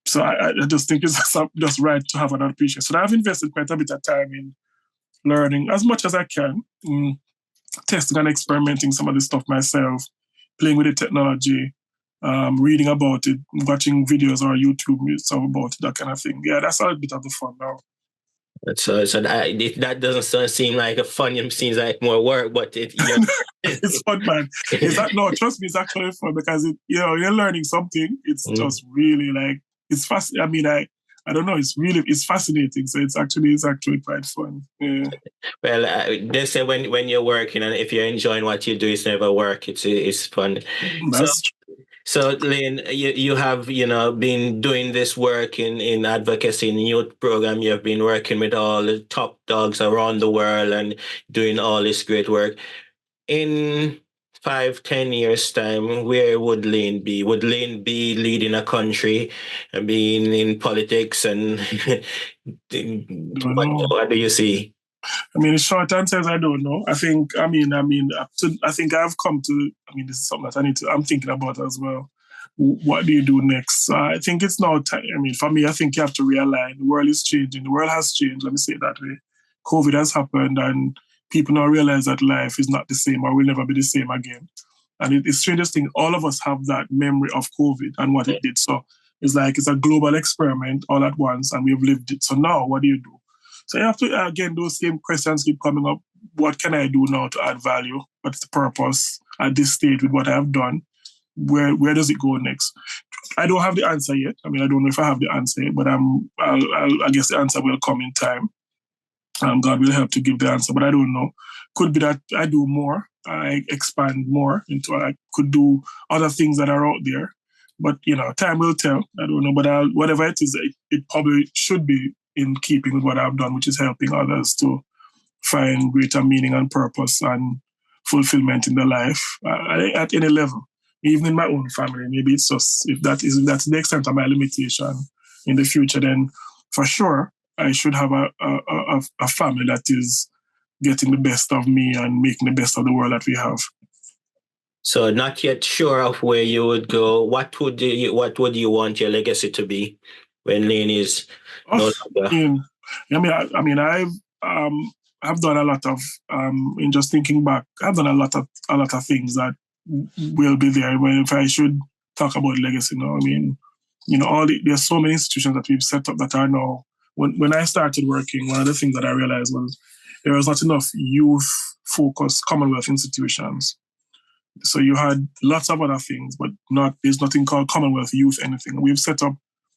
So I just think it's just right to have an appreciation. So I've invested quite a bit of time in learning as much as I can, testing and experimenting some of the stuff myself, playing with the technology, reading about it, watching videos or YouTube stuff about it, that kind of thing. Yeah, that's a bit of the fun now. So that doesn't seem like a fun. It seems like more work, but it's fun, man. Trust me, it's actually fun because you're learning something. It's just really like it's fast. I mean, I don't know. It's fascinating. So it's actually quite fun. Yeah. Well, they say when you're working and if you're enjoying what you do, it's never work. It's fun. So Layne, you have been doing this work in advocacy in youth program. You have been working with all the top dogs around the world and doing all this great work. In 5-10 years' time, where would Layne be? Would Layne be leading a country and being in politics? And what do you see? I mean, the short answer is I don't know. I think I've come to. I mean, this is something that I'm thinking about as well. What do you do next? I think it's now time. I mean, for me, I think you have to realign. The world is changing. The world has changed. Let me say it that way. COVID has happened, and people now realize that life is not the same or will never be the same again. And it's the strangest thing. All of us have that memory of COVID and what it did. So it's like it's a global experiment all at once, and we've lived it. So now, what do you do? So you have to, again, those same questions keep coming up. What can I do now to add value? What's the purpose at this stage with what I have done? Where does it go next? I don't have the answer yet. I mean, I don't know if I have the answer yet, but I guess the answer will come in time. God will help to give the answer, but I don't know. Could be that I do more. I expand more into I could do other things that are out there. But, time will tell. I don't know. But whatever it is, it probably should be in keeping with what I've done, which is helping others to find greater meaning and purpose and fulfillment in their life at any level, even in my own family. Maybe it's just, if that's the extent of my limitation in the future, then for sure I should have a family that is getting the best of me and making the best of the world that we have. So not yet sure of where you would go. What would you want your legacy to be? when Layne is Oh, no longer? I've done a lot of in just thinking back, I've done a lot of things that will be there. When if I should talk about legacy now, there's so many institutions that we've set up that are now. When I started working, one of the things that I realized was there was not enough youth-focused Commonwealth institutions. So you had lots of other things, but there's nothing called Commonwealth Youth anything. We've set up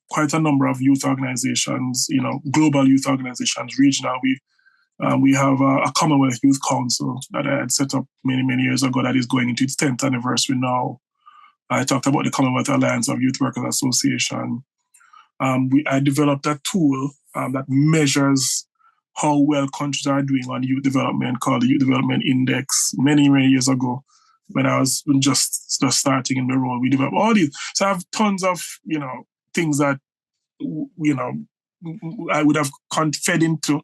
quite a number of youth organizations, global youth organizations, regional. We have a Commonwealth Youth Council that I had set up many, many years ago that is going into its 10th anniversary now. I talked about the Commonwealth Alliance of Youth Workers Association. I developed a tool that measures how well countries are doing on youth development called the Youth Development Index many, many years ago when I was just starting in the role. We developed all these. So I have tons of, things that, I would have fed into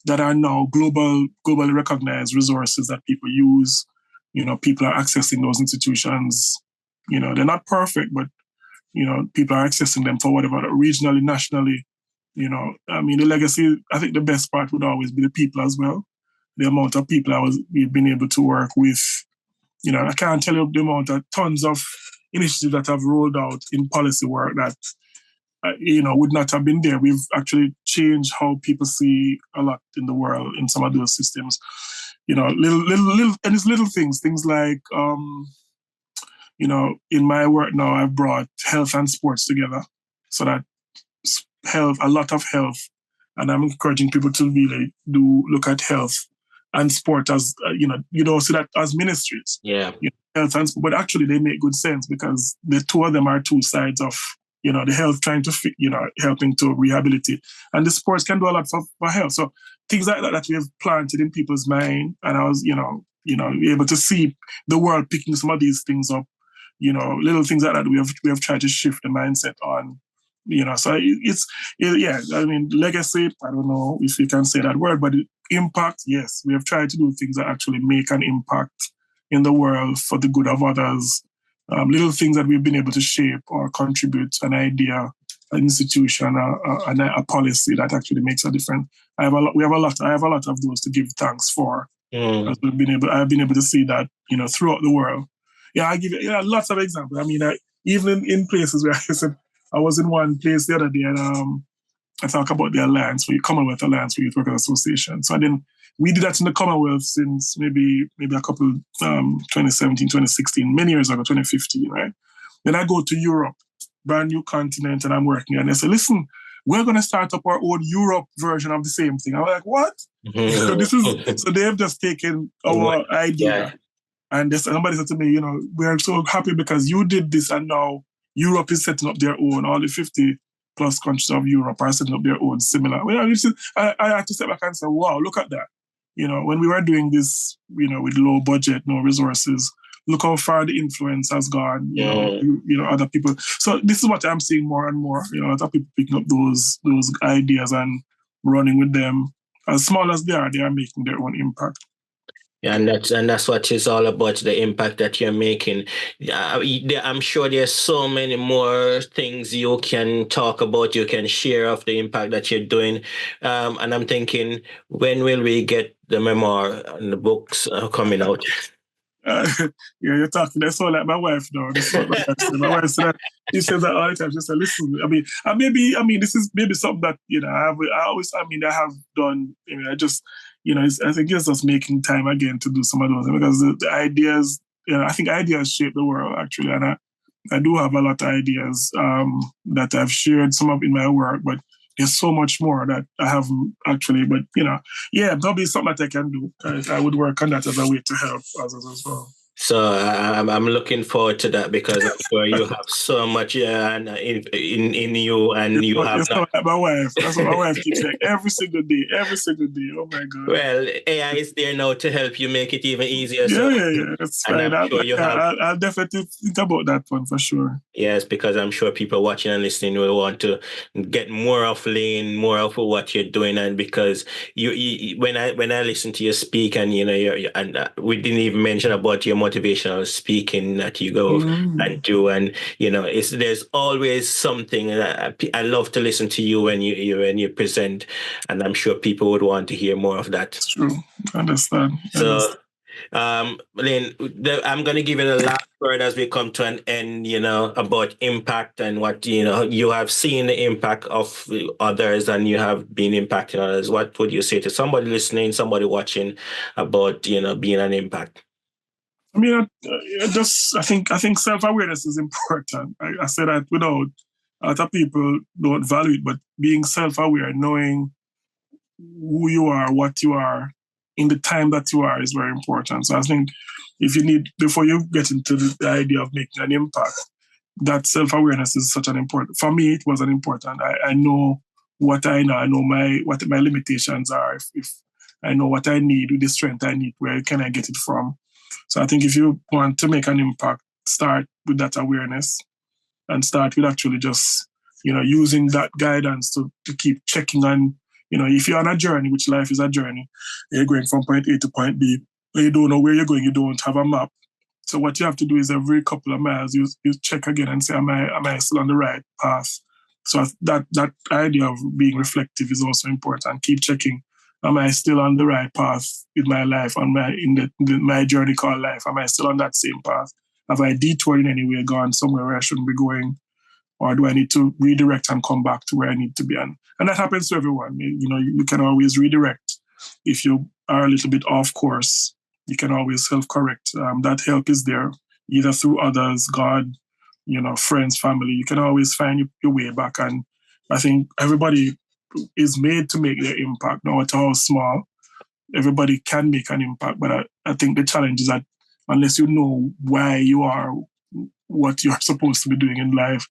that are now globally recognized resources that people use. People are accessing those institutions. They're not perfect, but, people are accessing them for whatever, regionally, nationally. The legacy, I think the best part would always be the people as well. The amount of people we've been able to work with. I can't tell you the amount of tons of initiatives that have rolled out in policy work that, would not have been there. We've actually changed how people see a lot in the world in some of those systems. Little, and it's little things like, in my work now, I've brought health and sports together so that a lot of health, and I'm encouraging people to really look at health and sport as, you don't see that as ministries. Yeah. Health and sport, but actually they make good sense because the two of them are two sides of, the health trying to fit, helping to rehabilitate. And the sports can do a lot for health. So things like that we have planted in people's mind. And I was, able to see the world picking some of these things up, little things like that we have tried to shift the mindset on. So legacy, I don't know if you can say that word, but impact, yes. We have tried to do things that actually make an impact in the world for the good of others. Little things that we've been able to shape or contribute an idea, an institution, a policy that actually makes a difference. I have a lot of those to give thanks for. Because I've been able to see that, throughout the world. Yeah, I give lots of examples. Even in places where I was in one place the other day and I talk about the Commonwealth Alliance for Youth Workers Association. So then we did that in the Commonwealth since maybe a couple, 2017, 2016, many years ago, 2015, right? Then I go to Europe, brand new continent, and I'm working. And they say, listen, we're going to start up our own Europe version of the same thing. I'm like, what? So they've just taken our idea. And somebody said to me, we're so happy because you did this and now Europe is setting up their own. All the 50 plus countries of Europe are setting up their own similar. I had to step back and say, wow, look at that. When we were doing this, with low budget, no resources, look how far the influence has gone, other people. So this is what I'm seeing more and more, other people picking up those ideas and running with them. As small as they are making their own impact. Yeah, and that's what it's all about, the impact that you're making. I'm sure there's so many more things you can talk about, you can share of the impact that you're doing. And I'm thinking, when will we get the memoir and the books coming out? You're talking. That's all like my wife now. This is what my wife said. My wife said that, she says that all the time. She said, listen, this is maybe something that, I have done. I think it's just making time again to do some of those because the ideas, I think ideas shape the world actually. And I do have a lot of ideas that I've shared some of in my work, but there's so much more that I haven't actually, but probably something that I can do. I would work on that as a way to help others as well. So I'm looking forward to that because I'm sure you have so much in you, and you have. It's not like my wife. That's what my wife keeps saying every single day. Oh my God. Well, AI is there now to help you make it even easier. Yeah. That's fine. I'll definitely think about that one for sure. Yes, because I'm sure people watching and listening will want to get more of Layne, more of what you're doing, and because you when I listen to you speak, and we didn't even mention about your motivation motivational speaking that you go and do, and there's always something. I love to listen to you when you present, and I'm sure people would want to hear more of that. It's true. I understand. So, Layne, I'm going to give you the last word as we come to an end, about impact and what, you have seen the impact of others and you have been impacting others. What would you say to somebody listening, somebody watching about, being an impact? I mean, I think self-awareness is important. I say that without other people don't value it, but being self-aware, knowing who you are, what you are, in the time that you are is very important. So I think before you get into the idea of making an impact, that self-awareness is such an important, for me, it was an important. I know what I know. I know what my limitations are. If I know what I need, with the strength I need, where can I get it from? So I think if you want to make an impact, start with that awareness and start with actually just, using that guidance to keep checking on, if you're on a journey, which life is a journey, you're going from point A to point B, but you don't know where you're going, you don't have a map. So what you have to do is every couple of miles, you check again and say, am I still on the right path? So that idea of being reflective is also important. Keep checking. Am I still on the right path with my life, my journey called life? Am I still on that same path? Have I detoured in any way, gone somewhere where I shouldn't be going? Or do I need to redirect and come back to where I need to be? And that happens to everyone. You can always redirect. If you are a little bit off course, you can always self-correct. That help is there, either through others, God, friends, family. You can always find your way back. And I think everybody is made to make their impact, no matter how small. Everybody can make an impact. But I think the challenge is that unless you know why you are what you're supposed to be doing in life,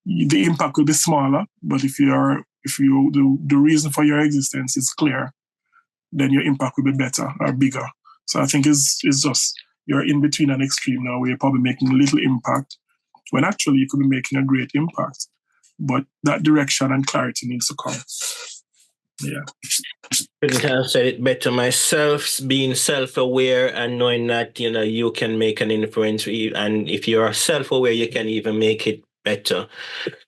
the impact will be smaller. But if the reason for your existence is clear, then your impact will be better or bigger. So I think it's just you're in between an extreme now where you're probably making a little impact when actually you could be making a great impact. But that direction and clarity needs to come. Yeah. Couldn't have said it better myself. Being self-aware and knowing that you can make an influence, and if you are self-aware, you can even make it better.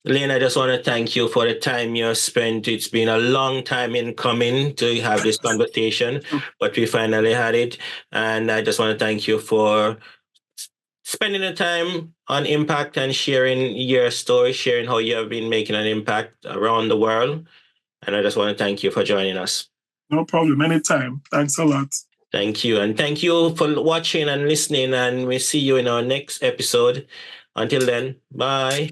Layne, I just want to thank you for the time you spent. It's been a long time in coming to have this conversation, but we finally had it. And I just want to thank you for spending the time on impact and sharing your story, sharing how you have been making an impact around the world. And I just want to thank you for joining us. No problem. Anytime. Thanks a lot. Thank you. And thank you for watching and listening. And we'll see you in our next episode. Until then, bye.